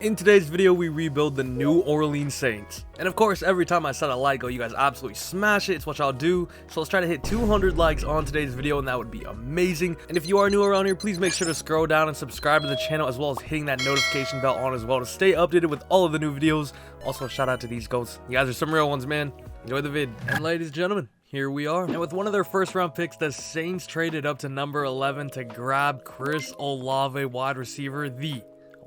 In today's video, we rebuild the New Orleans Saints. And of course, every time I set a like goal, you guys absolutely smash it. It's what y'all do. So let's try to hit 200 likes on today's video, and that would be amazing. And if you are new around here, please make sure to scroll down and subscribe to the channel, as well as hitting that notification bell on as well to stay updated with all of the new videos. Also, shout out to these goats. You guys are some real ones, man. Enjoy the vid. And ladies and gentlemen, here we are. And with one of their first round picks, the Saints traded up to number 11 to grab Chris Olave, wide receiver, the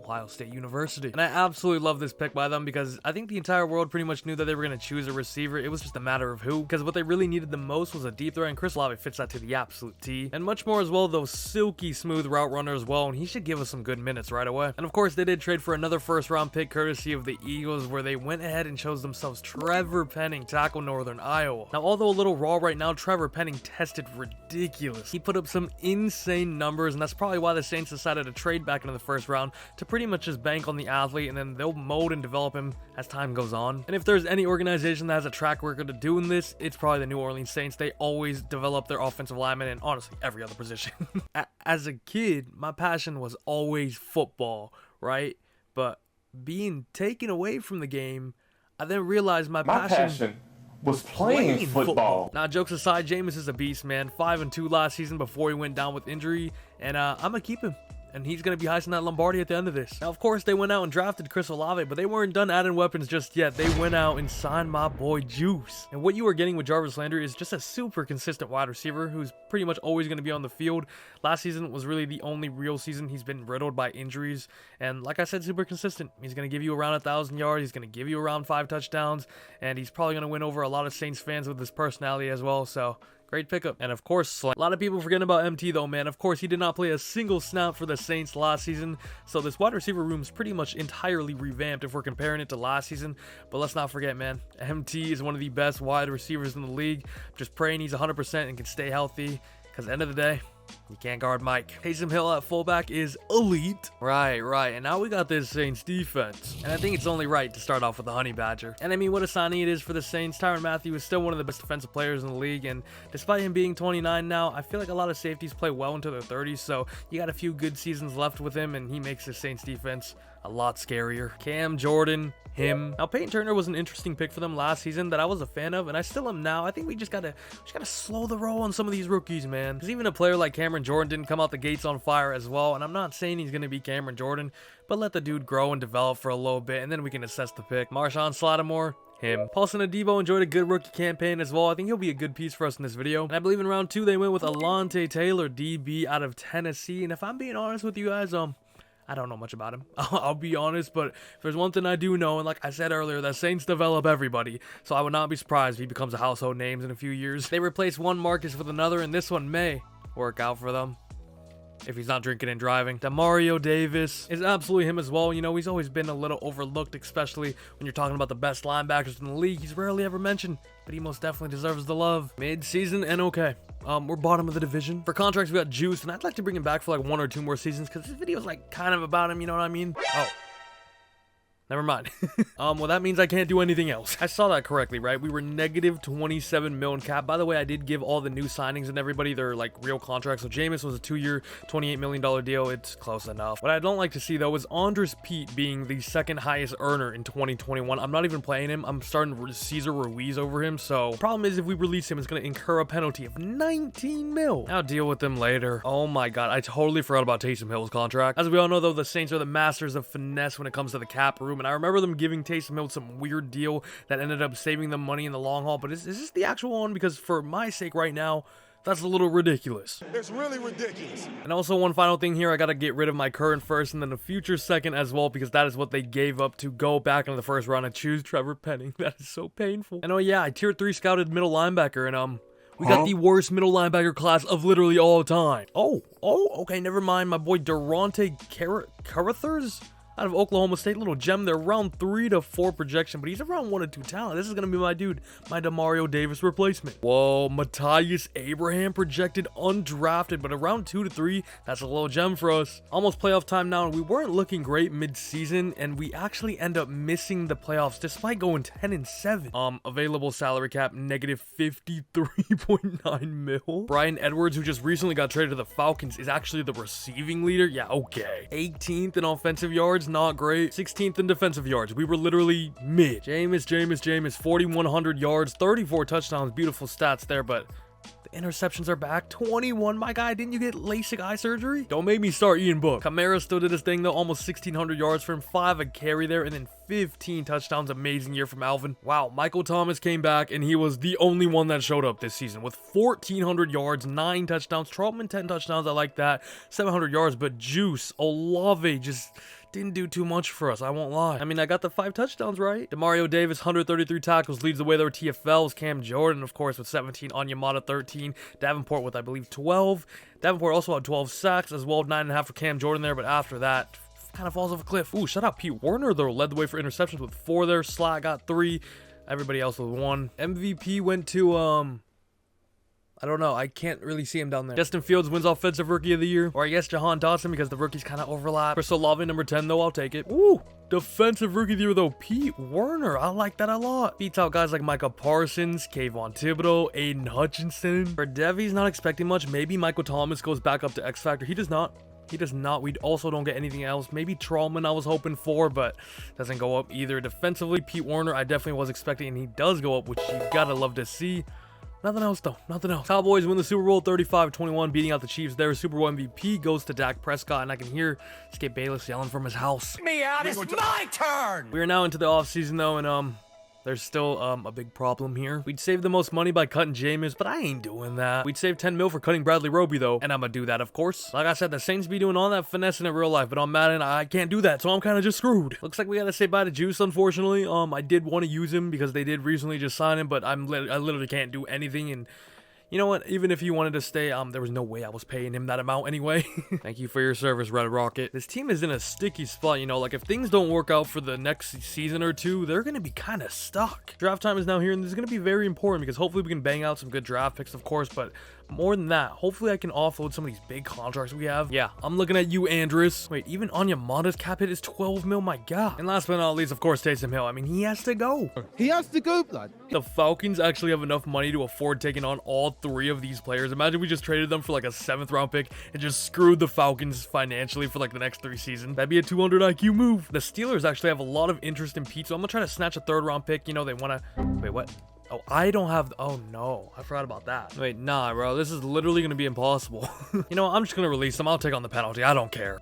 Ohio State University. And I absolutely love this pick by them because I think the entire world pretty much knew that they were going to choose a receiver. It was just a matter of who, because what they really needed the most was a deep threat, and Chris Olave fits that to the absolute T. And much more as well, though, silky smooth route runner as well, and he should give us some good minutes right away. And of course, they did trade for another first round pick courtesy of the Eagles, where they went ahead and chose themselves Trevor Penning, tackle Northern Iowa. Now, although a little raw right now, Trevor Penning tested ridiculous. He put up some insane numbers, and that's probably why the Saints decided to trade back into the first round to pretty much just bank on the athlete, and then they'll mold and develop him as time goes on. And if there's any organization that has a track record of doing this, it's probably the New Orleans Saints. They always develop their offensive linemen, and honestly every other position. As a kid, my passion was always football, right? But being taken away from the game, I then realized my passion was playing football. Now, jokes aside, Jameis is a beast, man. 5-2 last season before he went down with injury, and I'm gonna keep him. And he's going to be heisting that Lombardi at the end of this. Now, of course, they went out and drafted Chris Olave, but they weren't done adding weapons just yet. They went out and signed my boy Juice. And what you are getting with Jarvis Landry is just a super consistent wide receiver who's pretty much always going to be on the field. Last season was really the only real season he's been riddled by injuries. And like I said, super consistent. He's going to give you around 1,000 yards. He's going to give you around 5 touchdowns. And he's probably going to win over a lot of Saints fans with his personality as well. So great pickup. And of course, a lot of people forgetting about MT though, man. Of course, he did not play a single snap for the Saints last season. So this wide receiver room is pretty much entirely revamped if we're comparing it to last season. But let's not forget, man, MT is one of the best wide receivers in the league. Just praying he's 100% and can stay healthy, because at the end of the day, you can't guard Mike. Taysom Hill at fullback is elite. Right. And now we got this Saints defense. And I think it's only right to start off with the Honey Badger. And I mean, what a signing it is for the Saints. TYRANN Mathieu is still one of the best defensive players in the league. And despite him being 29 now, I feel like a lot of safeties play well into their 30s. So you got a few good seasons left with him, and he makes the Saints defense a lot scarier. Cam Jordan, him. Now, Peyton Turner was an interesting pick for them last season that I was a fan of, and I still am now. I think we just gotta slow the roll on some of these rookies, man. Because even a player like Cameron Jordan didn't come out the gates on fire as well, and I'm not saying he's gonna be Cameron Jordan, but let the dude grow and develop for a little bit, and then we can assess the pick. Marshon Lattimore, him. Paulson Adebo enjoyed a good rookie campaign as well. I think he'll be a good piece for us in this video. And I believe in round 2 they went with Alontae Taylor, DB out of Tennessee, and if I'm being honest with you guys, I don't know much about him. I'll be honest, but if there's one thing I do know, and like I said earlier, that Saints develop everybody, so I would not be surprised if he becomes a household name in a few years. They replace one Marcus with another, and this one may work out for them if he's not drinking and driving. Demario Davis is absolutely him as well. You know, he's always been a little overlooked, especially when you're talking about the best linebackers in the league. He's rarely ever mentioned, but he most definitely deserves the love. Mid-season and okay. We're bottom of the division. For contracts, we got Juice, and I'd like to bring him back for like 1 or 2 more seasons, because this video is like kind of about him, you know what I mean? Oh. Never mind. Well, that means I can't do anything else. I saw that correctly, right? We were negative 27 mil in cap. By the way, I did give all the new signings and everybody their like real contracts. So Jameis was a 2-year, $28 million deal. It's close enough. What I don't like to see though is Andres Pete being the second highest earner in 2021. I'm not even playing him. I'm starting Cesar Ruiz over him. So problem is, if we release him, it's going to incur a penalty of 19 mil. I'll deal with them later. Oh my God. I totally forgot about Taysom Hill's contract. As we all know though, the Saints are the masters of finesse when it comes to the cap room. And I remember them giving Taysom Hill some weird deal that ended up saving them money in the long haul. But is this the actual one? Because for my sake right now, that's a little ridiculous. It's really ridiculous. And also, one final thing here, I gotta get rid of my current first and then a future second as well, because that is what they gave up to go back into the first round and choose Trevor Penning. That is so painful. And oh yeah, I tier 3 scouted middle linebacker, and we got the worst middle linebacker class of literally all time. Oh, okay, never mind. My boy Durante Carruthers out of Oklahoma State, little gem there, round 3 to 4 projection, but he's around 1 to 2 talent. This is gonna be my dude, my Demario Davis replacement. Whoa, Matthias Abraham projected undrafted, but around 2 to 3, that's a little gem for us. Almost playoff time now, and we weren't looking great mid-season, and we actually end up missing the playoffs despite going 10-7. Available salary cap negative 53.9 mil. Bryan Edwards, who just recently got traded to the Falcons, is actually the receiving leader. Yeah, okay. 18th in offensive yards, not great. 16th in defensive yards. We were literally mid. Jameis, 4,100 yards, 34 touchdowns. Beautiful stats there, but the interceptions are back. 21, my guy. Didn't you get LASIK eye surgery? Don't make me start eating book. Kamara still did his thing though. Almost 1,600 yards for him. 5 a carry there, and then 15 touchdowns. Amazing year from Alvin. Wow, Michael Thomas came back, and he was the only one that showed up this season with 1,400 yards, 9 touchdowns. Trautman, 10 touchdowns. I like that. 700 yards, but Juice, Olave just didn't do too much for us, I won't lie. I mean, I got the 5 touchdowns, right? Demario Davis, 133 tackles, leads the way there with TFLs. Cam Jordan, of course, with 17. Onyemata, 13. Davenport with, I believe, 12. Davenport also had 12 sacks as well, 9.5 for Cam Jordan there, but after that, kind of falls off a cliff. Ooh, shout out Pete Werner, though, led the way for interceptions with 4 there. Slack got 3. Everybody else with 1. MVP went to, I don't know. I can't really see him down there. Justin Fields wins Offensive Rookie of the Year. Or I guess Jahan Dotson because the rookies kind of overlap. Chris Olave, number 10, though. I'll take it. Ooh. Defensive Rookie of the Year, though. Pete Werner. I like that a lot. Beats out guys like Micah Parsons, Kayvon Thibodeau, Aiden Hutchinson. For Devy's not expecting much. Maybe Michael Thomas goes back up to X Factor. He does not. He does not. We also don't get anything else. Maybe Trautman I was hoping for, but doesn't go up either. Defensively, Pete Werner I definitely was expecting, and he does go up, which you gotta love to see. Nothing else, though. Nothing else. Cowboys win the Super Bowl 35-21, beating out the Chiefs there. Super Bowl MVP goes to Dak Prescott, and I can hear Skip Bayless yelling from his house. Get me out. It's my turn. We are now into the offseason, though, and there's still a big problem here. We'd save the most money by cutting Jameis, but I ain't doing that. We'd save 10 mil for cutting Bradley Roby, though, and I'm gonna do that, of course. Like I said, the Saints be doing all that finessing in real life, but on Madden, I can't do that, so I'm kind of just screwed. Looks like we gotta say bye to Juice, unfortunately. I did want to use him because they did recently just sign him, but I literally can't do anything, and you know what? Even if he wanted to stay, there was no way I was paying him that amount anyway. Thank you for your service, Red Rocket. This team is in a sticky spot, you know, like if things don't work out for the next season or two, they're going to be kind of stuck. Draft time is now here, and this is going to be very important because hopefully we can bang out some good draft picks, of course, but more than that, hopefully I can offload some of these big contracts we have. Yeah, I'm looking at you, Andrus. Wait, even Onyemata's cap hit is 12 mil, my God. And last but not least, of course, Taysom Hill. I mean, he has to go. He has to go, blood. The Falcons actually have enough money to afford taking on all 3 of these players. Imagine we just traded them for like a 7th round pick and just screwed the Falcons financially for like the next 3 seasons. That'd be a 200 IQ move. The Steelers actually have a lot of interest in Pete, so I'm gonna try to snatch a 3rd round pick. You know, they want to... Wait, what? Oh, I don't have... Oh, no. I forgot about that. Wait, nah, bro. This is literally going to be impossible. You know what? I'm just going to release them. I'll take on the penalty. I don't care.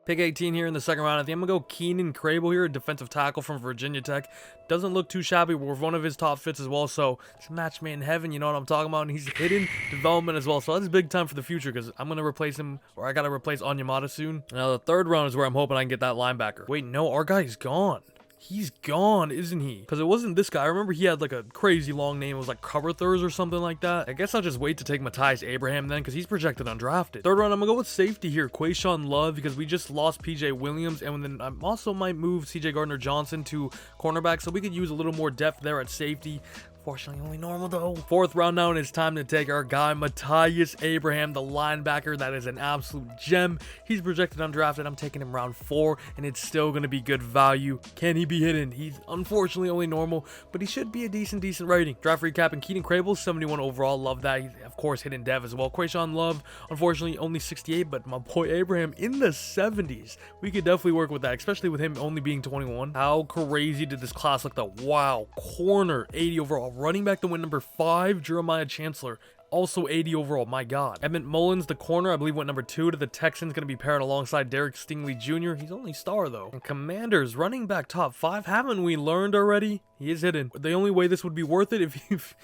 Pick 18 here in the 2nd round. I think I'm going to go Keenan Crable here, a defensive tackle from Virginia Tech. Doesn't look too shabby. We're one of his top fits as well, so it's a match made in heaven, you know what I'm talking about? And he's hidden development as well, so that's big time for the future because I'm going to replace him, or I got to replace Onyemata soon. Now, the 3rd round is where I'm hoping I can get that linebacker. Wait, no, our guy's gone. He's gone, isn't he? Because it wasn't this guy. I remember he had like a crazy long name. It was like Coverthurs or something like that. I guess I'll just wait to take Matthias Abraham then because he's projected undrafted. 3rd round, I'm going to go with safety here. Quayshawn Love because we just lost PJ Williams. And then I also might move CJ Gardner-Johnson to cornerback so we could use a little more depth there at safety. Fortunately, only normal though. 4th round now, and it's time to take our guy, Matthias Abraham, the linebacker. That is an absolute gem. He's projected undrafted. I'm taking him round 4, and it's still going to be good value. Can he be hidden? He's unfortunately only normal, but he should be a decent rating. Draft recap, and Keenan Crable, 71 overall. Love that. He's, of course, hidden dev as well. Quayshawn Love, unfortunately, only 68, but my boy Abraham in the 70s. We could definitely work with that, especially with him only being 21. How crazy did this class look though? Wow. Corner, 80 overall. Running back to win number 5, Jeremiah Chancellor, also 80 overall. My God. Emmett Mullins, the corner, I believe went number 2 to the Texans, going to be paired alongside Derek Stingley Jr. He's only star though. And Commanders, running back top 5. Haven't we learned already? He is hidden. The only way this would be worth it if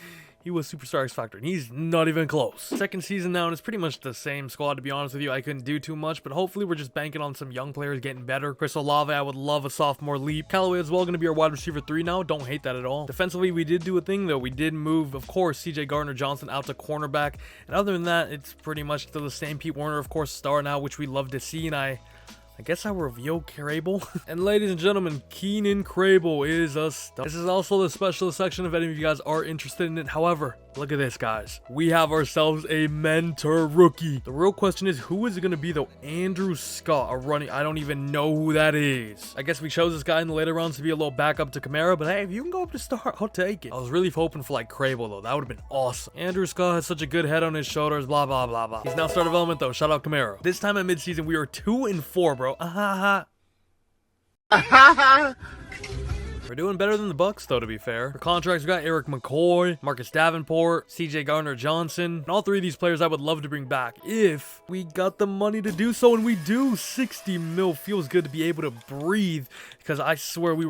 he was Superstar X Factor, and he's not even close. 2nd season now, and it's pretty much the same squad, to be honest with you. I couldn't do too much, but hopefully we're just banking on some young players getting better. Chris Olave, I would love a sophomore leap. Callaway as well, going to be our wide receiver 3 now. Don't hate that at all. Defensively, we did do a thing, though. We did move, of course, CJ Gardner-Johnson out to cornerback, and other than that, it's pretty much still the same. Pete Werner, of course, star now, which we love to see, and I guess I review Crable. And ladies and gentlemen, Keenan Crable is a star. This is also the specialist section if any of you guys are interested in it. However, Look at this, guys. We have ourselves a mentor rookie. The real question is, who is it going to be, though? Andrew Scott, a running. I don't even know who that is. I guess we chose this guy in the later rounds to be a little backup to Kamara, but hey, if you can go up to start, I'll take it. I was really hoping for like Crable, though. That would have been awesome. Andrew Scott has such a good head on his shoulders, blah, blah, blah, blah. He's now star development, though. Shout out Kamara. This time at midseason, we are 2-4, bro. We're doing better than the Bucks, though, to be fair. For contracts, we got Eric McCoy, Marcus Davenport, CJ Gardner-Johnson, and all three of these players I would love to bring back if we got the money to do so, and we do. 60 mil feels good to be able to breathe, because I swear we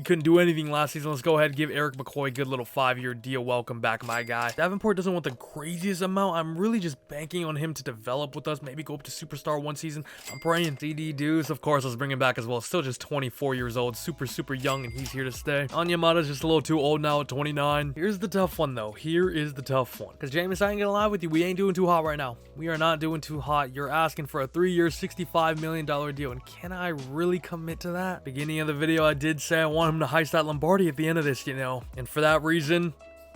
couldn't do anything last season. Let's go ahead and give Eric McCoy a good little 5-year deal. Welcome back, my guy. Davenport doesn't want the craziest amount. I'm really just banking on him to develop with us, maybe go up to superstar one season. I'm praying. CD Deuce, of course, let's bring him back as well. Still just 24 years old, super young, and he's here to stay. Onyemata's just a little too old now at 29. Here's the tough one, though. Here is the tough one. Because, Jameis, I ain't gonna lie with you. We ain't doing too hot right now. We are not doing too hot. You're asking for a 3-year, $65 million deal. And can I really commit to that? Beginning of the video, I did say I want him to heist that Lombardi at the end of this, you know. And for that reason,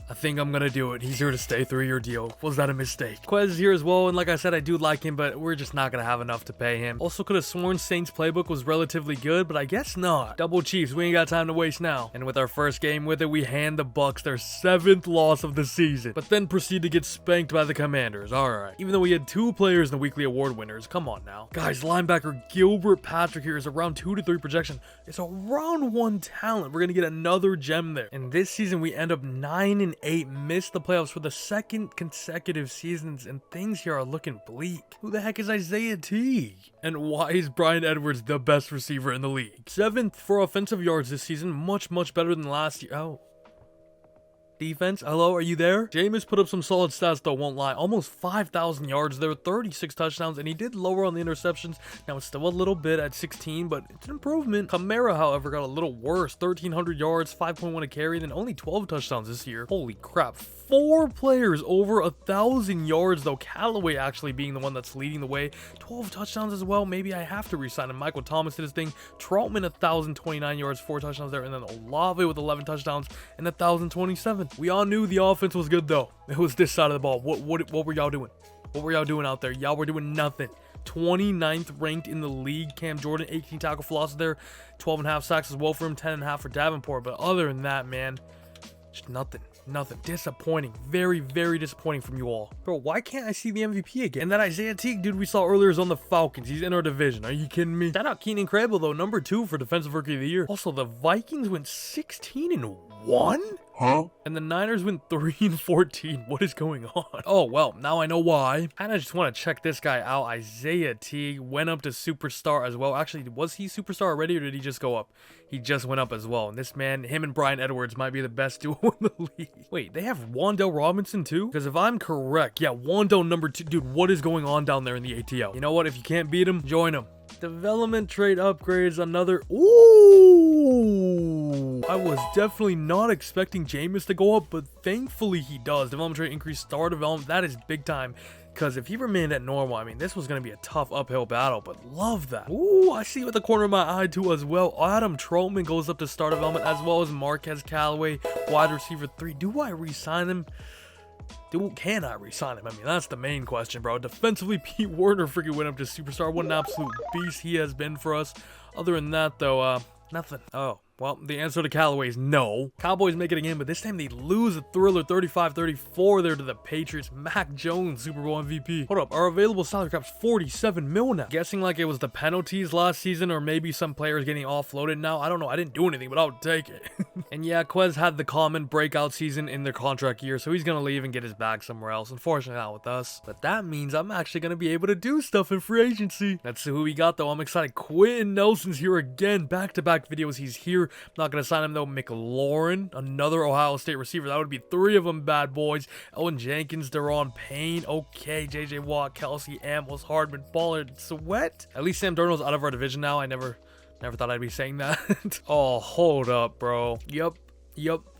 I think I'm gonna do it. He's here to stay. 3-year deal. Was that a mistake? Quez is here as well, and like I said, I do like him, but we're just not gonna have enough to pay him. Also, could have sworn Saints playbook was relatively good, but I guess not. Double Chiefs, we ain't got time to waste now. And with our first game with it, we hand the Bucks their 7th loss of the season, but then proceed to get spanked by the Commanders. Alright. Even though we had 2 players in the weekly award winners. Come on now. Guys, linebacker Gilbert Patrick here is around 2 to 3 projection. It's a round 1 talent. We're gonna get another gem there. And this season, we end up 9-8, missed the playoffs for the 2nd consecutive seasons, and things here are looking bleak. Who the heck is Isaiah T? And why is Bryan Edwards the best receiver in the league? 7th for offensive yards this season, much better than last year. Oh. Defense, hello, are you there? Jameis put up some solid stats, though, won't lie. Almost 5,000 yards there, 36 touchdowns, and he did lower on the interceptions. Now, it's still a little bit at 16, but it's an improvement. Kamara, however, got a little worse. 1,300 yards, 5.1 a carry, then only 12 touchdowns this year. Holy crap. 4 players over 1,000 yards, though. Callaway actually being the one that's leading the way. 12 touchdowns as well. Maybe I have to re-sign him. Michael Thomas did his thing. Troutman, 1,029 yards, 4 touchdowns there, and then Olave with 11 touchdowns and 1,027. We all knew the offense was good, though. It was this side of the ball. What were y'all doing? What were y'all doing out there? Y'all were doing nothing. 29th ranked in the league. Cam Jordan, 18 tackle for loss there. 12.5 sacks as well for him. 10.5 for Davenport. But other than that, man, just nothing. Disappointing. Very disappointing from you all. Bro, why can't I see the MVP again? And that Isaiah Teague dude we saw earlier is on the Falcons. He's in our division. Are you kidding me? Shout out Keenan Crable, though. Number 2 for Defensive Rookie of the Year. Also, the Vikings went 16-1? Huh? And the Niners went 3-14. What is going on? Oh, well, now I know why. And I just want to check this guy out. Isaiah Teague went up to superstar as well. Actually, was he superstar already, or did he just go up? He just went up as well. And this man, him and Bryan Edwards might be the best duo in the league. Wait, they have Wan'Dale Robinson too? Because if I'm correct, yeah, Wan'Dale number 2. Dude, what is going on down there in the ATL? You know what? If you can't beat him, join him. Development trade upgrades, another. Ooh! I was definitely not expecting Jameis to go up, but thankfully he does. Development trade increase star development. That is big time. Because if he remained at normal, I mean, this was going to be a tough uphill battle, but love that. Ooh, I see with the corner of my eye too as well. Adam Troutman goes up to star development, as well as Marquez Callaway, wide receiver 3. Do I re-sign him? Can I re-sign him? I mean, that's the main question, bro. Defensively, Pete Werner freaking went up to superstar. What an absolute beast he has been for us. Other than that, though, nothing. Oh. Well, the answer to Callaway is no. Cowboys make it again, but this time they lose a thriller 35-34 there to the Patriots. Mac Jones, Super Bowl MVP. Hold up, our available salary cap's 47 mil now. Guessing like it was the penalties last season, or maybe some players getting offloaded now. I don't know. I didn't do anything, but I'll take it. And yeah, Quez had the common breakout season in their contract year, so he's going to leave and get his bag somewhere else. Unfortunately, not with us. But that means I'm actually going to be able to do stuff in free agency. Let's see who we got, though. I'm excited. Quentin Nelson's here again. Back-to-back videos. He's here. I'm not going to sign him, though. McLaurin, another Ohio State receiver. That would be 3 of them, bad boys. Owen Jenkins, Deron Payne. Okay, J.J. Watt, Kelsey, Amos, Hardman, Pollard, Sweat. At least Sam Darnold's out of our division now. I never thought I'd be saying that. Oh, hold up, bro. Yup.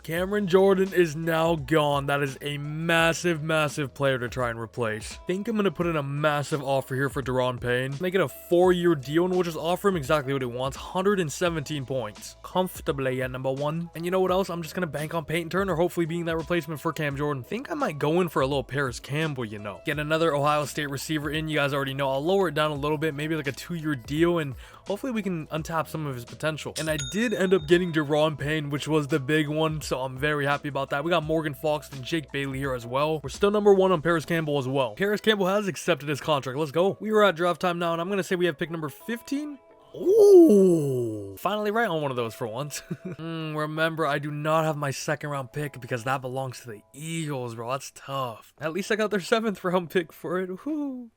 Cameron Jordan is now gone. That is a massive, massive player to try and replace. Think I'm going to put in a massive offer here for Daron Payne. Make it a 4-year deal, and we'll just offer him exactly what he wants. 117 points. Comfortably at number 1. And you know what else? I'm just going to bank on Peyton Turner, hopefully being that replacement for Cam Jordan. Think I might go in for a little Paris Campbell, you know. Get another Ohio State receiver in. You guys already know. I'll lower it down a little bit, maybe like a 2-year deal, and hopefully we can untap some of his potential. And I did end up getting Daron Payne, which was the big one, so I'm very happy about that. We got Morgan Fox and Jake Bailey here as well. We're still number 1 on Paris Campbell as well. Paris Campbell has accepted his contract. Let's go. We are at draft time now, and I'm going to say we have pick number 15. Ooh, finally right on one of those for once. Remember, I do not have my 2nd round pick because that belongs to the Eagles, bro. That's tough. At least I got their 7th round pick for it. Woo.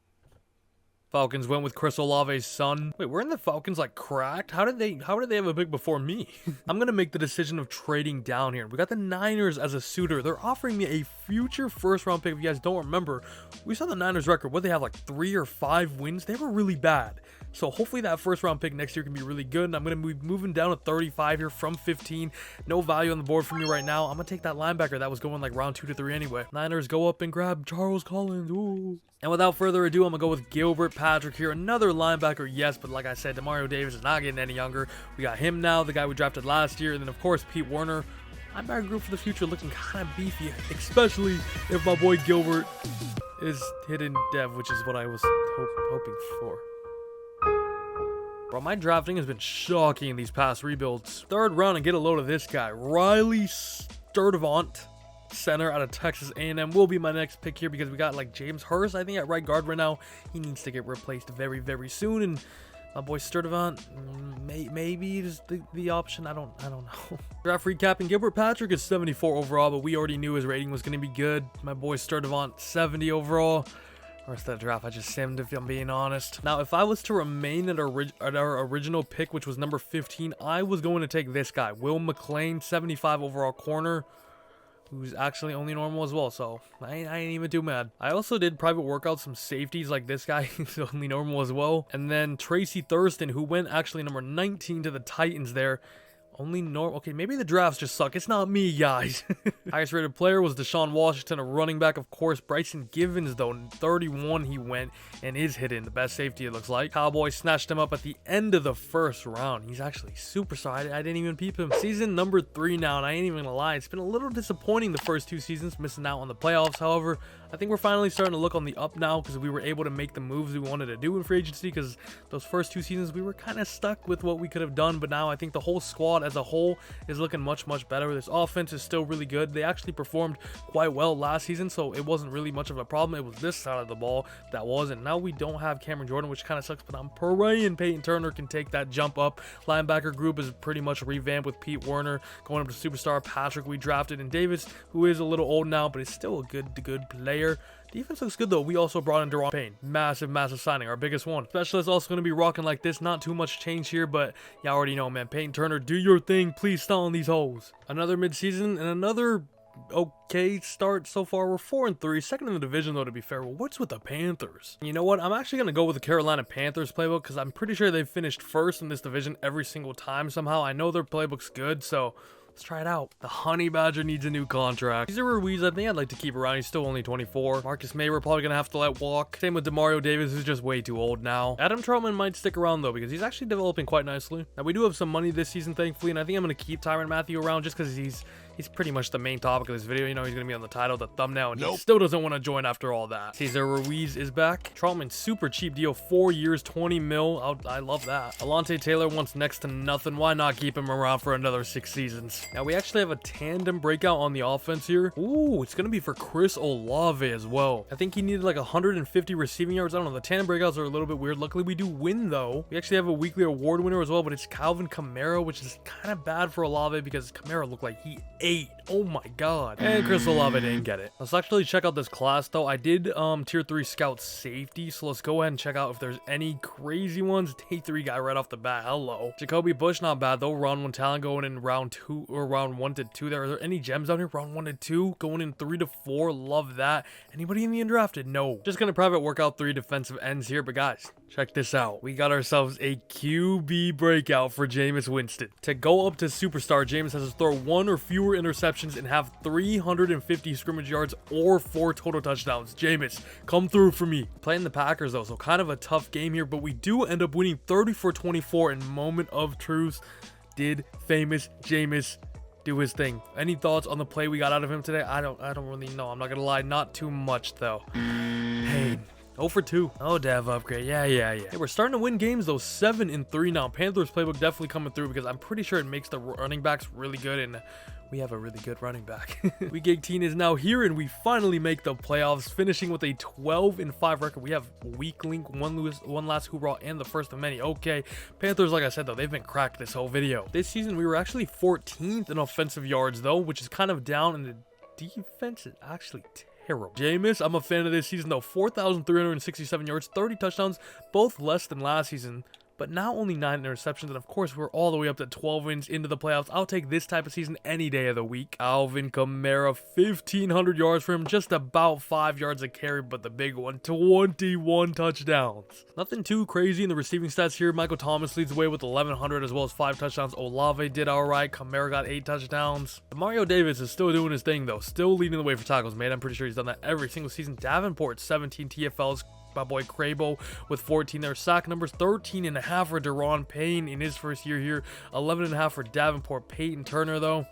Falcons went with Chris Olave's son. Wait, weren't the Falcons like cracked? How did they have a pick before me? I'm gonna make the decision of trading down here. We got the Niners as a suitor. They're offering me a future 1st round pick. If you guys don't remember, we saw the Niners record. What, they have like 3 or 5 wins? They were really bad. So hopefully that 1st round pick next year can be really good. And I'm going to be moving down to 35 here from 15. No value on the board for me right now. I'm going to take that linebacker that was going like round 2 to 3 anyway. Niners go up and grab Charles Collins. Ooh. And without further ado, I'm going to go with Gilbert Patrick here. Another linebacker, yes, but like I said, Demario Davis is not getting any younger. We got him now, the guy we drafted last year. And then, of course, Pete Werner. Linebacker group for the future looking kind of beefy, especially if my boy Gilbert is hidden dev, which is what I was hoping for. Bro, my drafting has been shocking in these past rebuilds. 3rd round and get a load of this guy. Riley Sturdivant, center out of Texas A&M, will be my next pick here because we got like James Hurst, I think, at right guard right now. He needs to get replaced very, very soon. And my boy Sturdivant, maybe is the option. I don't know. Draft recap, and Gilbert Patrick is 74 overall, but we already knew his rating was going to be good. My boy Sturdivant, 70 overall. Rest of that draft, I just simmed, if I'm being honest. Now, if I was to remain at our original pick, which was number 15, I was going to take this guy, Will McClain, 75 overall corner, who's actually only normal as well, so I ain't even too mad. I also did private workouts, some safeties like this guy, he's only normal as well. And then Tracy Thurston, who went actually number 19 to the Titans there. Only normal. Okay, maybe the drafts just suck. It's not me, guys. Highest rated player was Deshaun Washington, a running back, of course. Bryson Givens, though, 31 he went and is hidden. The best safety, it looks like. Cowboys snatched him up at the end of the 1st round. He's actually superstar. I didn't even peep him. Season number 3 now, and I ain't even gonna lie. It's been a little disappointing the first 2 seasons, missing out on the playoffs. However, I think we're finally starting to look on the up now because we were able to make the moves we wanted to do in free agency, because those first 2 seasons we were kind of stuck with what we could have done. But now I think the whole squad as a whole is looking much better. This offense is still really good. They actually performed quite well last season, so it wasn't really much of a problem. It was this side of the ball that wasn't. Now we don't have Cameron Jordan, which kind of sucks, but I'm praying Peyton Turner can take that jump up. Linebacker group is pretty much revamped with Pete Werner going up to superstar Patrick we drafted, and Davis, who is a little old now, but is still a good player. Defense looks good, though. We also brought in Daron Payne. Massive signing. Our biggest one. Specialist also going to be rocking like this. Not too much change here, but y'all already know, man. Peyton Turner, do your thing. Please stall on these holes. Another midseason and another okay start so far. We're 4-3. Second in the division, though, to be fair. Well, what's with the Panthers? You know what? I'm actually going to go with the Carolina Panthers playbook because I'm pretty sure they've finished 1st in this division every single time somehow. I know their playbook's good, so let's try it out. The Honey Badger needs a new contract. Cesar Ruiz, I think I'd like to keep around. He's still only 24. Marcus May, we're probably going to have to let walk. Same with Demario Davis, who's just way too old now. Adam Troutman might stick around, though, because he's actually developing quite nicely. Now, we do have some money this season, thankfully, and I think I'm going to keep Tyrann Mathieu around just because he's pretty much the main topic of this video. You know, he's going to be on the title, the thumbnail, and he still doesn't want to join after all that. Cesar Ruiz is back. Troutman, super cheap deal, 4 years, 20 mil. I love that. Alontae Taylor wants next to nothing. Why not keep him around for another 6 seasons? Now, we actually have a tandem breakout on the offense here. Ooh, it's going to be for Chris Olave as well. I think he needed like 150 receiving yards. I don't know. The tandem breakouts are a little bit weird. Luckily, we do win, though. We actually have a weekly award winner as well, but it's Alvin Kamara, which is kind of bad for Olave because Kamara looked like he ate. Oh my god. And Chris Olave didn't get it. Let's actually check out this class, though. I did tier 3 scout safety, so let's go ahead and check out if there's any crazy ones. Day 3 guy right off the bat. Hello. Jacoby Bush, not bad though. Round 1 talent going in round 2 or round 1 to 2 there. Are there any gems down here? Round 1 to 2 going in 3 to 4. Love that. Anybody in the undrafted? No. Just gonna private work out 3 defensive ends here, but guys, check this out. We got ourselves a QB breakout for Jameis Winston. To go up to superstar, Jameis has to throw 1 or fewer fewer interceptions and have 350 scrimmage yards or 4 total touchdowns. Jameis, come through for me. Playing the Packers though, so kind of a tough game here, but we do end up winning 30-24 in moment of truth. Did famous Jameis do his thing? Any thoughts on the play we got out of him today? I don't really know. I'm not gonna lie, not too much though. Pain. 0 for 2. Oh, dev upgrade. Yeah. Hey, we're starting to win games though. 7-3 now. Panthers playbook definitely coming through because I'm pretty sure it makes the running backs really good, and we have a really good running back. Week 18 is now here, and we finally make the playoffs, finishing with a 12-5 record. We have weak link, one last hoorah, and the first of many. Okay, Panthers, like I said though, they've been cracked this whole video. This season we were actually 14th in offensive yards though, which is kind of down, and the defense is actually terrible. Jameis, I'm a fan of this season though. 4,367 yards, 30 touchdowns, both less than last season, but now only 9 interceptions, and of course we're all the way up to 12 wins into the playoffs. I'll take this type of season any day of the week. Alvin Kamara, 1,500 yards for him, just about 5 yards a carry, but the big one, 21 touchdowns. Nothing too crazy in the receiving stats here. Michael Thomas leads the way with 1,100 as well as 5 touchdowns. Olave did alright. Kamara got 8 touchdowns. Mario Davis is still doing his thing though, still leading the way for tackles made. I'm pretty sure he's done that every single season. Davenport, 17 TFLs. My boy Crabo with 14 there. Sack numbers, 13.5 for Deron Payne in his first year here. 11.5 for Davenport. Peyton Turner though,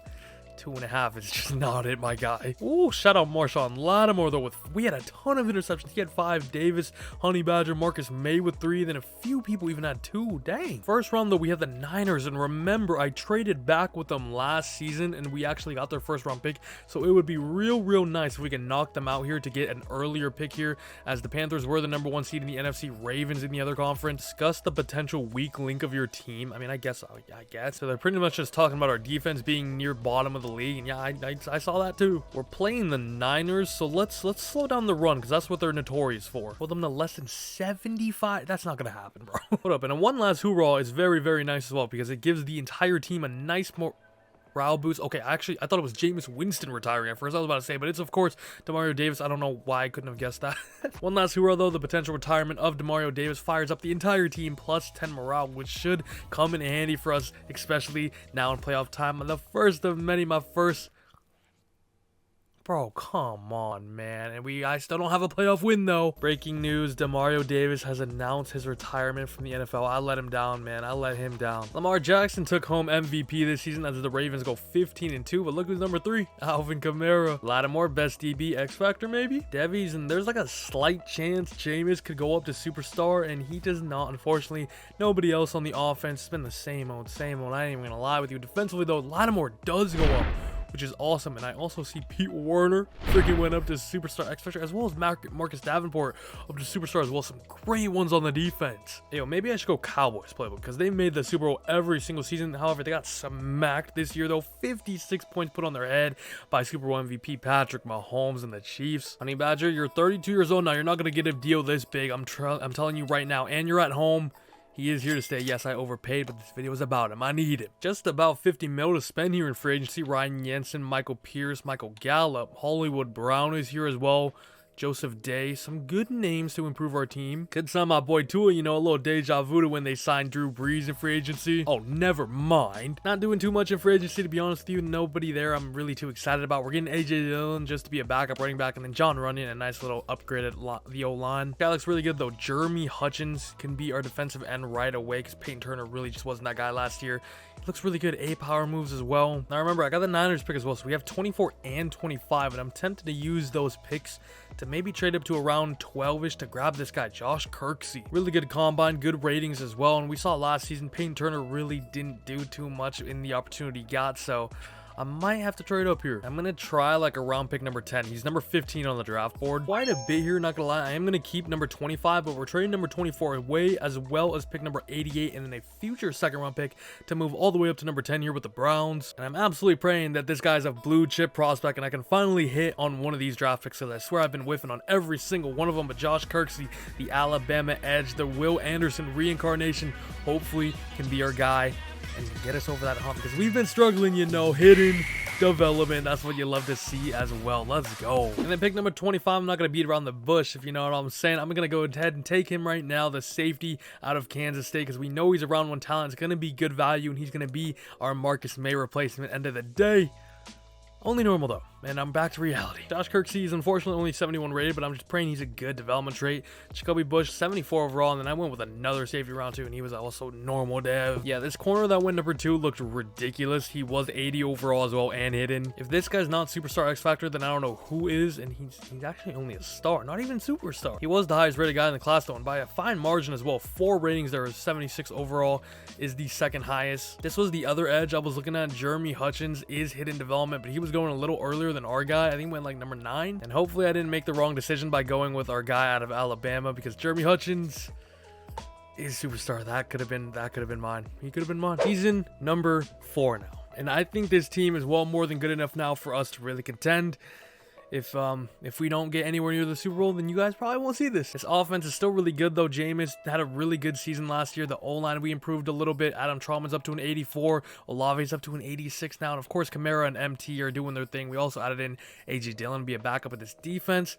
2.5 is just not it, my guy. Ooh, shout out Marshon Lattimore though. We had a ton of interceptions. He had 5. Davis, Honey Badger, Marcus May with 3. Then a few people even had 2. Dang. First round though, we have the Niners, and remember I traded back with them last season, and we actually got their first round pick. So it would be real nice if we can knock them out here to get an earlier pick here, as the Panthers were the #1 seed in the NFC, Ravens in the other conference. Discuss the potential weak link of your team. I mean, I guess so. They're pretty much just talking about our defense being near bottom of the league, and yeah, I saw that too. We're playing the Niners, so let's slow down the run, because that's what they're notorious for. Hold them to less than 75. That's not gonna happen, bro. Hold up. And a one last hoorah is very nice as well, because it gives the entire team a nice morale boost. Okay, actually, I thought it was Jameis Winston retiring at first. I was about to say, but it's of course Demario Davis. I don't know why I couldn't have guessed that. One last hoorah though, the potential retirement of Demario Davis fires up the entire team, plus 10 morale, which should come in handy for us, especially now in playoff time. The first of many, my first. Bro, come on, man. And I still don't have a playoff win, though. Breaking news, Demario Davis has announced his retirement from the NFL. I let him down, man. I let him down. Lamar Jackson took home MVP this season as the Ravens go 15-2. But look who's number 3. Alvin Kamara. Lattimore, best DB, X Factor, maybe? Devies, and there's like a slight chance Jameis could go up to superstar, and he does not, unfortunately. Nobody else on the offense. It's been the same old. I ain't even gonna lie with you. Defensively, though, Lattimore does go up, which is awesome. And I also see Pete Werner freaking went up to superstar X Factor, as well as Marcus Davenport up to superstar as well. Some great ones on the defense. Yo, maybe I should go Cowboys playbook, because they made the Super Bowl every single season. However, they got smacked this year though. 56 points put on their head by Super Bowl MVP Patrick Mahomes and the Chiefs. Honey Badger, you're 32 years old now. You're not gonna get a deal this big. I'm telling you right now, and you're at home. He is here to stay. Yes, I overpaid, but this video is about him. I need him. Just about 50 mil to spend here in free agency. Ryan Jensen, Michael Pierce, Michael Gallup, Hollywood Brown is here as well. Joseph Day, some good names to improve our team. Could sign my boy Tua, you know, a little deja vu to when they signed Drew Brees in free agency. Oh, never mind. Not doing too much in free agency, to be honest with you. Nobody there I'm really too excited about. We're getting AJ Dillon just to be a backup running back, and then John Runyon, a nice little upgrade at the O-line. Guy looks really good though. Jeremy Hutchins can be our defensive end right away, because Peyton Turner really just wasn't that guy last year. He looks really good. power moves as well. Now remember, I got the Niners pick as well, so we have 24 and 25, and I'm tempted to use those picks to maybe trade up to around 12-ish to grab this guy, Josh Kirksey. Really good combine, good ratings as well. And we saw last season, Peyton Turner really didn't do too much in the opportunity he got, so I might have to trade up here. I'm going to try like a round pick number 10. He's number 15 on the draft board. Quite a bit here, not going to lie. I am going to keep number 25, but we're trading number 24 away, as well as pick number 88, and then a future second round pick to move all the way up to number 10 here with the Browns. And I'm absolutely praying that this guy's a blue chip prospect and I can finally hit on one of these draft picks, because I swear I've been whiffing on every single one of them. But Josh Kirksey, the Alabama edge, the Will Anderson reincarnation, hopefully can be our guy and get us over that hump, because we've been struggling, you know. Hidden development, that's what you love to see as well. Let's go. And then pick number 25, I'm not going to beat around the bush, if you know what I'm saying. I'm going to go ahead and take him right now, the safety out of Kansas State, because we know he's a round 1 talent. It's going to be good value, and he's going to be our Marcus May replacement. End of the day, Only normal though, and I'm back to reality. Josh Kirksey is unfortunately only 71 rated, but I'm just praying he's a good development trait. Jacoby Bush, 74 overall, and then I went with another safety round 2, and he was also normal dev. Yeah, this corner that went number 2 looked ridiculous. He was 80 overall as well and hidden. If this guy's not superstar X Factor, then I don't know who is, and he's actually only a star, not even superstar. He was the highest rated guy in the class though, and by a fine margin as well. 4 ratings there, 76 overall is the second highest. This was the other edge I was looking at. Jeremy Hutchins is hidden development, but he was going a little earlier than our guy. I think he went like number 9, and hopefully I didn't make the wrong decision by going with our guy out of Alabama, because Jeremy Hutchins is superstar. That could have been mine. He could have been mine. Season number 4 now, and I think this team is well more than good enough now for us to really contend. If we don't get anywhere near the Super Bowl, then you guys probably won't see this. This offense is still really good though. Jameis had a really good season last year. The O-line we improved a little bit. Adam Trauman's up to an 84. Olave's up to an 86 now. And of course, Kamara and MT are doing their thing. We also added in A.J. Dillon to be a backup at this defense.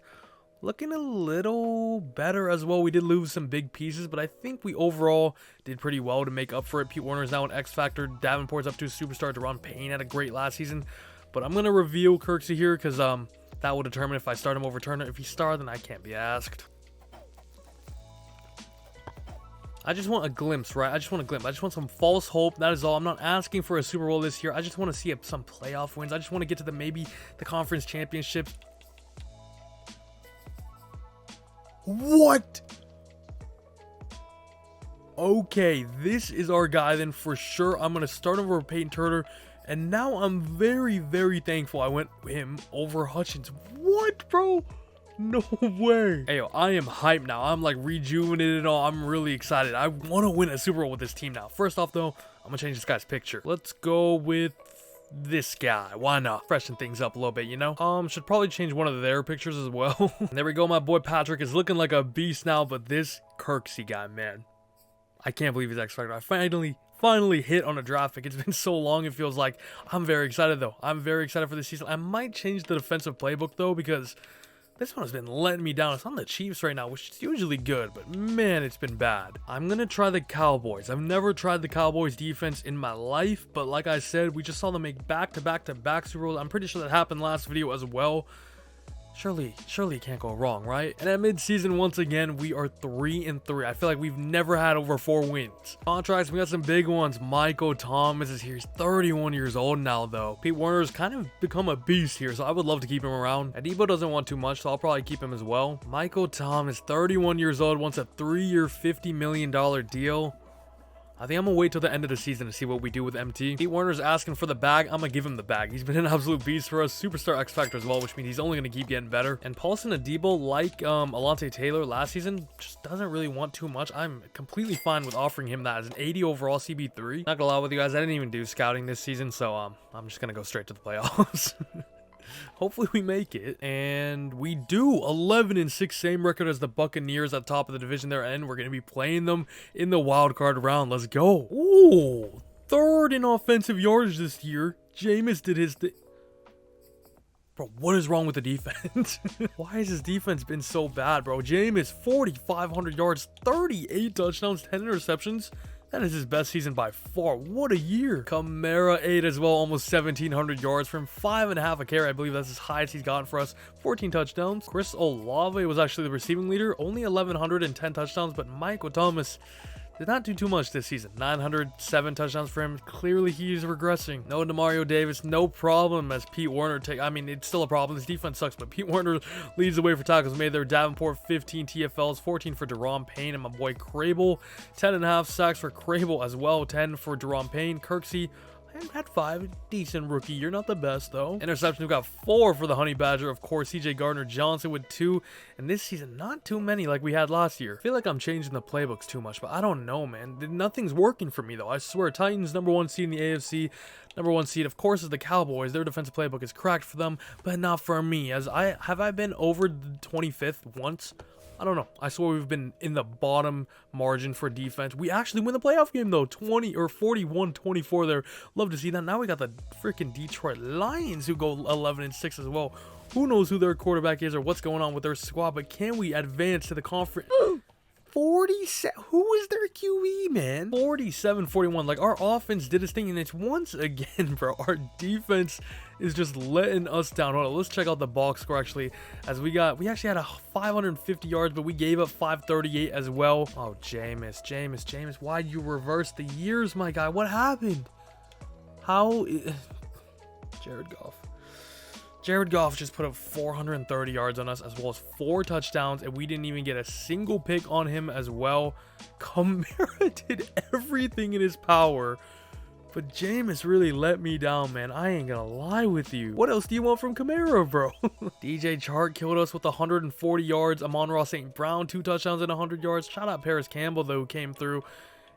Looking a little better as well. We did lose some big pieces, but I think we overall did pretty well to make up for it. Pete Werner's now an X Factor. Davenport's up to a superstar. Deron Payne had a great last season. But I'm going to reveal Kirksey here because that will determine if I start him over Turner. If he star, then I can't be asked. I just want a glimpse, right? I just want a glimpse. I just want some false hope. That is all. I'm not asking for a Super Bowl this year. I just want to see some playoff wins. I just want to get to maybe the conference championships. What? Okay, this is our guy then for sure. I'm going to start him over Peyton Turner. And now I'm very, very thankful I went him over Hutchins. What, bro? No way. Hey, yo, I am hyped now. I'm like rejuvenated and all. I'm really excited. I want to win a Super Bowl with this team now. First off, though, I'm going to change this guy's picture. Let's go with this guy. Why not? Freshen things up a little bit, you know? Should probably change one of their pictures as well. There we go. My boy Patrick is looking like a beast now, but this Kirksey guy, man. I can't believe he's X Factor. I finally hit on a draft pick. It's been so long, it feels like. I'm very excited though. I'm very excited for this season. I might change the defensive playbook though, because this one has been letting me down. It's on the Chiefs right now, which is usually good, but man, it's been bad. I'm gonna try the Cowboys. I've never tried the Cowboys defense in my life, but like I said, we just saw them make back-to-back Super Bowls. I'm pretty sure that happened last video as well. Surely it can't go wrong, right? And at mid-season, once again, we are 3-3. I feel like we've never had over 4 wins. Contracts, we got some big ones. Michael Thomas is here. He's 31 years old now, though. Pete Werner's kind of become a beast here, so I would love to keep him around. Adebo doesn't want too much, so I'll probably keep him as well. Michael Thomas, 31 years old, wants a 3-year, $50 million deal. I think I'm going to wait till the end of the season to see what we do with MT. Pete Werner's asking for the bag. I'm going to give him the bag. He's been an absolute beast for us. Superstar X Factor as well, which means he's only going to keep getting better. And Paulson Adebo, like Alontae Taylor last season, just doesn't really want too much. I'm completely fine with offering him that as an 80 overall CB3. Not going to lie with you guys, I didn't even do scouting this season, so I'm just going to go straight to the playoffs. Hopefully we make it, and we do. 11-6, same record as the Buccaneers at the top of the division there, and we're going to be playing them in the wild card round. Let's go. Ooh, 3rd in offensive yards this year. Jameis did his thing. Bro, what is wrong with the defense? Why has his defense been so bad, bro? Jameis, 4,500 yards, 38 touchdowns, 10 interceptions. That is his best season by far. What a year. Kamara 8 as well, almost 1,700 yards from 5.5 a carry. I believe that's as high as he's gotten for us. 14 touchdowns. Chris Olave was actually the receiving leader. Only 1,110 touchdowns, but Michael Thomas did not do too much this season. 907 touchdowns for him. Clearly, he's regressing. No Demario Davis, no problem as Pete Werner I mean, it's still a problem. This defense sucks, but Pete Werner leads the way for tackles made there. Davenport, 15 TFLs, 14 for Deron Payne, and my boy Crable. 10.5 sacks for Crable as well. 10 for Deron Payne. Kirksey had 5. Decent rookie. You're not the best, though. Interceptions, we've got 4 for the Honey Badger. Of course, CJ Gardner-Johnson with 2. And this season, not too many like we had last year. I feel like I'm changing the playbooks too much, but I don't know, man. Nothing's working for me, though. I swear, Titans, #1 seed in the AFC. #1 seed, of course, is the Cowboys. Their defensive playbook is cracked for them, but not for me. Have I been over the 25th once? I don't know. I swear we've been in the bottom margin for defense. We actually win the playoff game, though. 41-24 there. Love to see that. Now we got the freaking Detroit Lions who go 11-6 as well. Who knows who their quarterback is or what's going on with their squad, but can we advance to the conference? 47. Who is their QE, man? 47-41. Like, our offense did its thing, and it's once again, bro, our defense is just letting us down. Hold on, let's check out the box score actually. As we actually had 550 yards, but we gave up 538 as well. Oh, Jameis, why'd you reverse the years, my guy? What happened? Jared Goff just put up 430 yards on us, as well as 4 touchdowns, and we didn't even get a single pick on him as well. Kamara did everything in his power, but Jameis really let me down, man. I ain't gonna lie with you. What else do you want from Kamara, bro? DJ Chark killed us with 140 yards. Amon-Ra St. Brown, 2 touchdowns and 100 yards. Shout out Paris Campbell, though, who came through.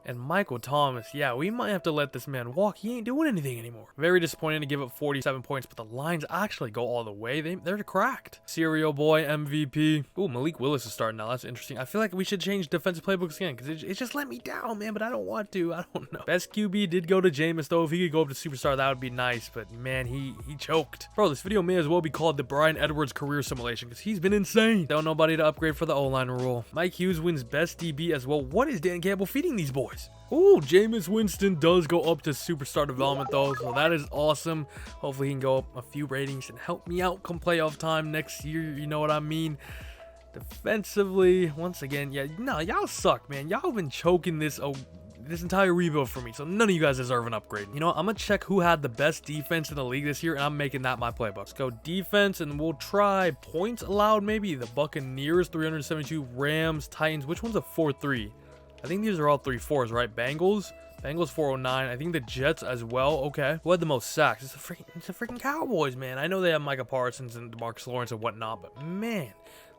And Michael Thomas, yeah, we might have to let this man walk. He ain't doing anything anymore. Very disappointing to give up 47 points, but the Lions actually go all the way. They're cracked. Serial boy MVP. Ooh, Malik Willis is starting now. That's interesting. I feel like we should change defensive playbooks again, because it just let me down, man, but I don't want to. I don't know. Best QB did go to Jameis, though. If he could go up to superstar, that would be nice, but man, he choked. Bro, this video may as well be called the Bryan Edwards career simulation, because he's been insane. Don't nobody to upgrade for the O-line rule. Mike Hughes wins best DB as well. What is Dan Campbell feeding these boys? Ooh, Jameis Winston does go up to superstar development though, so that is awesome. Hopefully he can go up a few ratings and help me out come playoff time next year, you know what I mean? Defensively, once again, yeah, no, y'all suck, man. Y'all been choking this entire rebuild for me, so none of you guys deserve an upgrade. You know what? I'm gonna check who had the best defense in the league this year, and I'm making that my playbook. Let's go defense, and we'll try points allowed maybe. The Buccaneers, 372, Rams, Titans. Which one's a 4-3? I think these are all 3-4s, right? Bengals 409. I think the Jets as well. Okay. Who had the most sacks? It's the freaking Cowboys, man. I know they have Micah Parsons and DeMarcus Lawrence and whatnot, but man,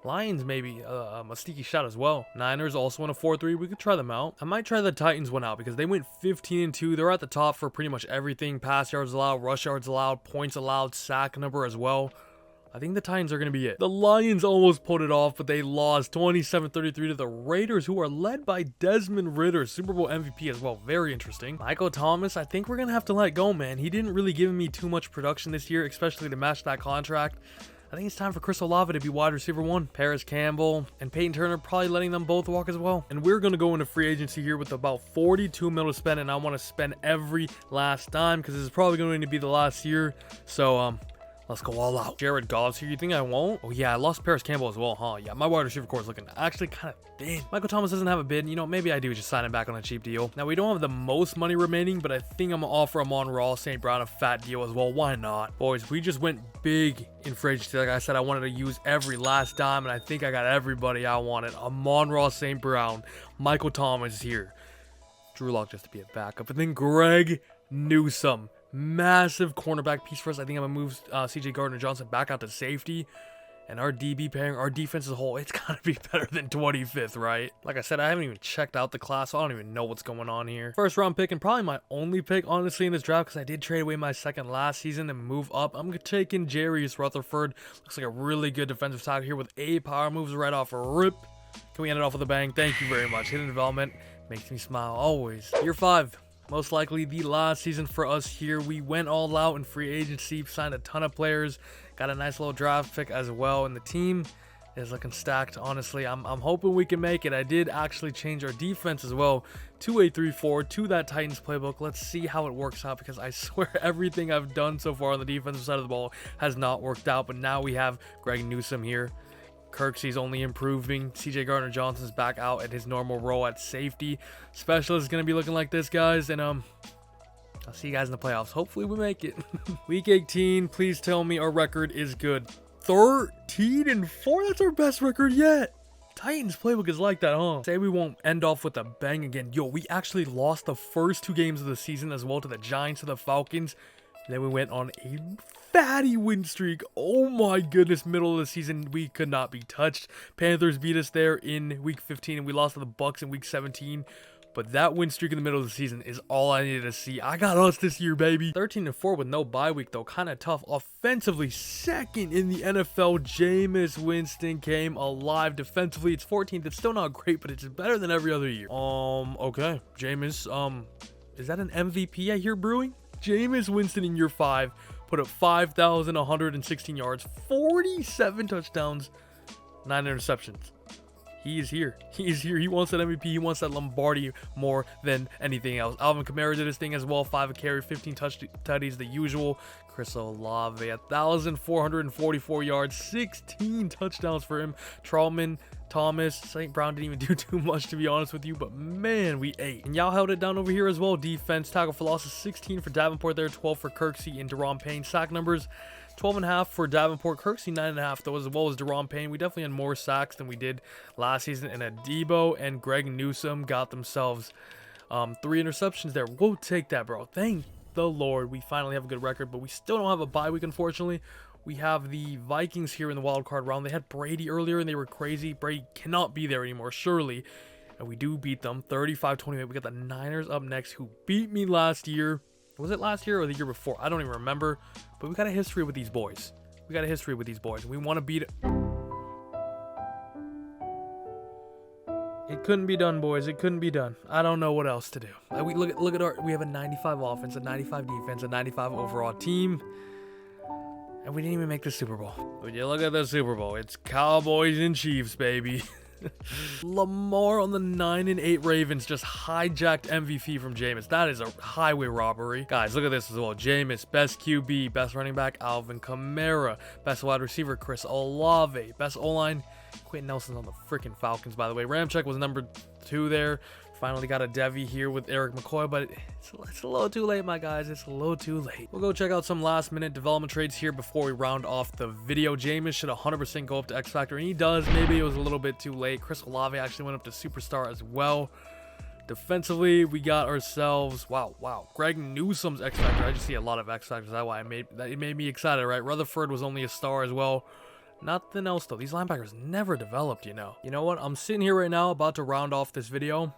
Lions maybe a sneaky shot as well. Niners also in a 4-3. We could try them out. I might try the Titans one out because they went 15-2. They're at the top for pretty much everything. Pass yards allowed, rush yards allowed, points allowed, sack number as well. I think the Titans are going to be it. The Lions almost pulled it off, but they lost 27-33 to the Raiders, who are led by Desmond Ridder, Super Bowl MVP as well. Very interesting. Michael Thomas, I think we're going to have to let go, man. He didn't really give me too much production this year, especially to match that contract. I think it's time for Chris Olave to be wide receiver 1. Paris Campbell and Peyton Turner, probably letting them both walk as well. And we're going to go into free agency here with about 42 mil to spend, and I want to spend every last dime because this is probably going to be the last year. So, let's go all out. Jared Goff's here. You think I won't? Oh, yeah. I lost Paris Campbell as well, huh? Yeah, my wide receiver core is looking actually kind of thin. Michael Thomas doesn't have a bid. You know, maybe I do just sign him back on a cheap deal. Now, we don't have the most money remaining, but I think I'm going to offer Amon-Ra St. Brown a fat deal as well. Why not? Boys, we just went big in free agency. Like I said, I wanted to use every last dime, and I think I got everybody I wanted. Amon-Ra St. Brown. Michael Thomas is here. Drew Lock just to be a backup. And then Greg Newsome. Massive cornerback piece for us. I think I'm going to move CJ Gardner-Johnson back out to safety. And our DB pairing, our defense as a whole, it's got to be better than 25th, right? Like I said, I haven't even checked out the class, so I don't even know what's going on here. First round pick, and probably my only pick, honestly, in this draft, because I did trade away my second last season and move up. I'm taking Jarius Rutherford. Looks like a really good defensive tackle here with a power moves right off a rip. Can we end it off with a bang? Thank you very much. Hidden development makes me smile always. Year 5. Most likely the last season for us here. We went all out in free agency, signed a ton of players, got a nice little draft pick as well, and the team is looking stacked, honestly. I'm hoping we can make it. I did actually change our defense as well to a 3-4, to that Titans playbook. Let's see how it works out, because I swear everything I've done so far on the defensive side of the ball has not worked out, but now we have Greg Newsome here. Kirksey's only improving. CJ Gardner-Johnson's back out at his normal role at safety. Specialist is going to be looking like this, guys. And I'll see you guys in the playoffs. Hopefully we make it. Week 18, please tell me our record is good. 13-4. That's our best record yet. Titans playbook is like that, huh? Say we won't end off with a bang again. Yo, we actually lost the first 2 games of the season as well, to the Giants and the Falcons. Then we went on a fatty win streak. Oh my goodness, middle of the season, we could not be touched. Panthers beat us there in week 15, and we lost to the Bucks in week 17. But that win streak in the middle of the season is all I needed to see. I got us this year, baby. 13-4 with no bye week, though. Kind of tough. Offensively, second in the NFL. Jameis Winston came alive. Defensively, it's 14th. It's still not great, but it's better than every other year. Okay. Jameis, is that an MVP I hear brewing? Jameis Winston in year 5 put up 5,116 yards, 47 touchdowns, 9 interceptions. He is here. He is here. He wants that MVP. He wants that Lombardi more than anything else. Alvin Kamara did his thing as well. 5 a carry, 15 tutties, the usual. Chris Olave, 1,444 yards, 16 touchdowns for him. Tryann Thomas, St. Brown didn't even do too much, to be honest with you, but man, we ate. And y'all held it down over here as well. Defense, tackle for losses, 16 for Davenport there, 12 for Kirksey and Deron Payne. Sack numbers, 12.5 for Davenport. Kirksey 9.5 though, as well as Deron Payne. We definitely had more sacks than we did last season. And Adebo and Greg Newsome got themselves 3 interceptions there. We'll take that, bro. Thank the Lord. We finally have a good record, but we still don't have a bye week, unfortunately. We have the Vikings here in the wild card round. They had Brady earlier and they were crazy. Brady cannot be there anymore, surely. And we do beat them 35-28. We got the Niners up next, who beat me last year. Was it last year or the year before? I don't even remember. But we got a history with these boys. We want to beat it. It couldn't be done, boys. It couldn't be done. I don't know what else to do. We look at our. We have a 95 offense, a 95 defense, a 95 overall team. And we didn't even make the Super Bowl. When you look at the Super Bowl, it's Cowboys and Chiefs, baby. Lamar on the 9-8 Ravens just hijacked MVP from Jameis. That is a highway robbery. Guys, look at this as well. Jameis, best QB, best running back, Alvin Kamara, best wide receiver, Chris Olave, best O-line, Quentin Nelson's on the freaking Falcons, by the way. Ramczyk was number 2 there. Finally got a Devy here with Eric McCoy, but it's a little too late, my guys. It's a little too late. We'll go check out some last-minute development trades here before we round off the video. Jameis should 100% go up to X Factor, and he does. Maybe it was a little bit too late. Chris Olave actually went up to Superstar as well. Defensively, we got ourselves, wow, Greg Newsome's X Factor. I just see a lot of X Factors. That's why it made me excited, right? Rutherford was only a star as well. Nothing else, though. These linebackers never developed, you know. You know what? I'm sitting here right now about to round off this video.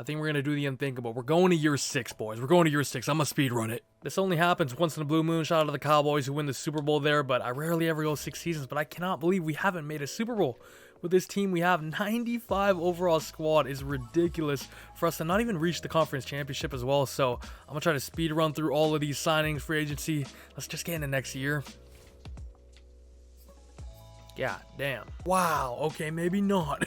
I think we're going to do the unthinkable. We're going to year 6, boys. We're going to year 6. I'm going to speed run it. This only happens once in a blue moon. Shout out to the Cowboys who win the Super Bowl there, but I rarely ever go 6 seasons. But I cannot believe we haven't made a Super Bowl with this team. We have 95 overall squad. Is ridiculous for us to not even reach the conference championship as well. So I'm going to try to speed run through all of these signings, free agency. Let's just get into next year. God damn. Wow. Okay, maybe not.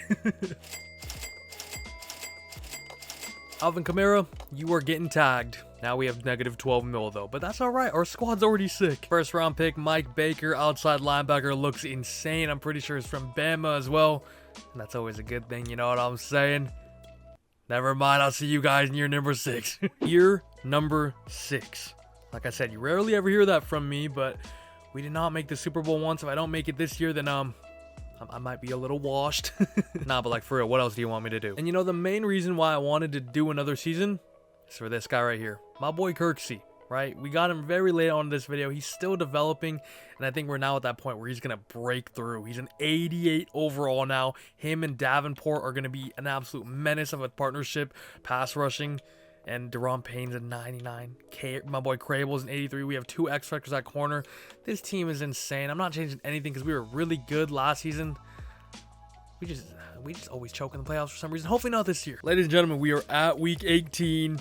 Alvin Kamara, you are getting tagged. Now we have negative 12 mil though, but that's all right. Our squad's already sick. First round pick, Mike Baker, outside linebacker, looks insane. I'm pretty sure it's from Bama as well. And that's always a good thing, you know what I'm saying? Never mind, I'll see you guys in year number 6. Year number 6. Like I said, you rarely ever hear that from me, but we did not make the Super Bowl once. If I don't make it this year, then I might be a little washed. Nah, but like for real, what else do you want me to do? And you know, the main reason why I wanted to do another season is for this guy right here. My boy Kirksey, right? We got him very late on in this video. He's still developing, and I think we're now at that point where he's going to break through. He's an 88 overall now. Him and Davenport are going to be an absolute menace of a partnership, pass rushing. And Deron Payne's at 99. My boy Crable's an 83. We have 2 X Factors at corner. This team is insane. I'm not changing anything because we were really good last season. We just always choke in the playoffs for some reason. Hopefully not this year. Ladies and gentlemen, we are at week 18.